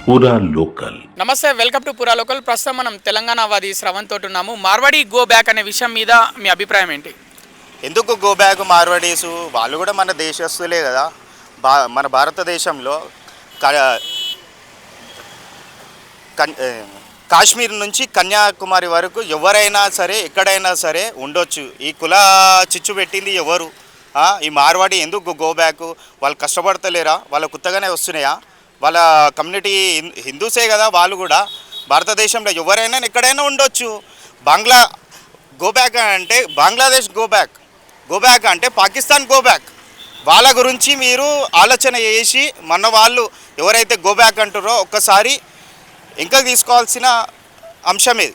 పూరా లోకల్. నమస్తే, welcome to పురా లోకల్. ప్రస్తుతం మనం తెలంగాణ వాది శ్రవణ్ తోటి ఉన్నాము. మార్వాడి గో బ్యాక్ అనే విషయం మీద మీ అభిప్రాయం ఏంటి? ఎందుకు గో బ్యాక్ మార్వాడీసు? వాళ్ళు కూడా మన దేశస్తులే కదా. మన భారతదేశంలో కాశ్మీర్ నుంచి కన్యాకుమారి వరకు ఎవరైనా సరే ఎక్కడైనా సరే ఉండొచ్చు. ఈ కుల చిచ్చు పెట్టింది ఎవరు? ఈ మార్వాడి ఎందుకు గో బ్యాక్? వాళ్ళు కష్టపడతలేరా? వాళ్ళ కొత్తగానే వస్తున్నాయా? వాళ్ళ కమ్యూనిటీ హిందూసే కదా. వాళ్ళు కూడా భారతదేశంలో ఎవరైనా ఎక్కడైనా ఉండొచ్చు. గో బ్యాక్ అంటే బంగ్లాదేశ్ గో బ్యాక్ అంటే పాకిస్తాన్ గో బ్యాక్. వాళ్ళ గురించి మీరు ఆలోచన చేసి మన వాళ్ళు ఎవరైతే గో బ్యాక్ అంటారో ఒక్కసారి ఇంకా తీసుకోవాల్సిన అంశం ఇది.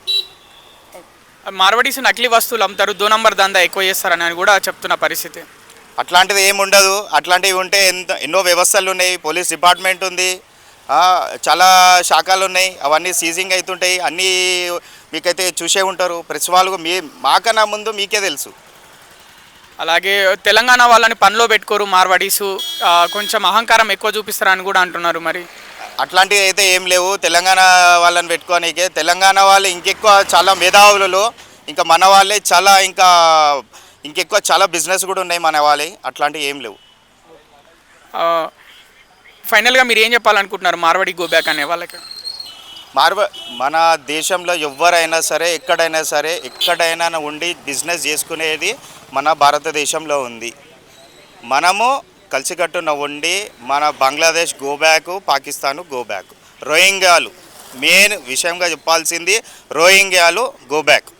మార్వాడీస్ నకిలీ వస్తువులు అమ్ముతారు, 2 నంబర్ దందా ఎక్కువ చేస్తారని కూడా చెప్తున్న పరిస్థితి. అట్లాంటిది ఏమి ఉండదు. అట్లాంటివి ఉంటే ఎన్నో వ్యవస్థలు ఉన్నాయి. పోలీస్ డిపార్ట్మెంట్ ఉంది, చాలా శాఖలు ఉన్నాయి. అవన్నీ సీజింగ్ అవుతుంటాయి. అన్నీ మీకైతే చూసే ఉంటారు. ప్రెస్ వాళ్ళు మాకన్నా ముందు మీకే తెలుసు. అలాగే తెలంగాణ వాళ్ళని పనిలో పెట్టుకోరు మార్వాడీసు, కొంచెం అహంకారం ఎక్కువ చూపిస్తారని కూడా అంటున్నారు. మరి అట్లాంటివి అయితే ఏం లేవు. తెలంగాణ వాళ్ళని పెట్టుకోనికే తెలంగాణ వాళ్ళు ఇంకెక్కువ చాలా మేధావులు. ఇంకా మన వాళ్ళే చాలా ఇంకెక్కువ చాలా బిజినెస్ కూడా ఉన్నాయి మన వాళ్ళే. అట్లాంటివి ఏం లేవు. ఫైనల్గా మీరు ఏం చెప్పాలనుకుంటున్నారు మార్వాడి గో బ్యాక్ అనే వాళ్ళకి? మన దేశంలో ఎవరైనా సరే ఎక్కడైనా ఉండి బిజినెస్ చేసుకునేది మన భారతదేశంలో ఉంది. మనము కలిసికట్టున ఉండి మన Bangladesh go back, Pakistan go back. రోహింగ్యాలు మెయిన్ విషయంగా చెప్పాల్సింది, రోహింగ్యాలు గో బ్యాక్.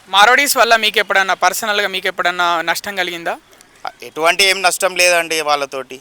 మార్వాడీస్ వల్ల మీకు ఎప్పుడన్నా పర్సనల్గా మీకు ఎప్పుడన్నా నష్టం కలిగిందా? ఎటువంటి ఏం నష్టం లేదండి వాళ్ళతోటి.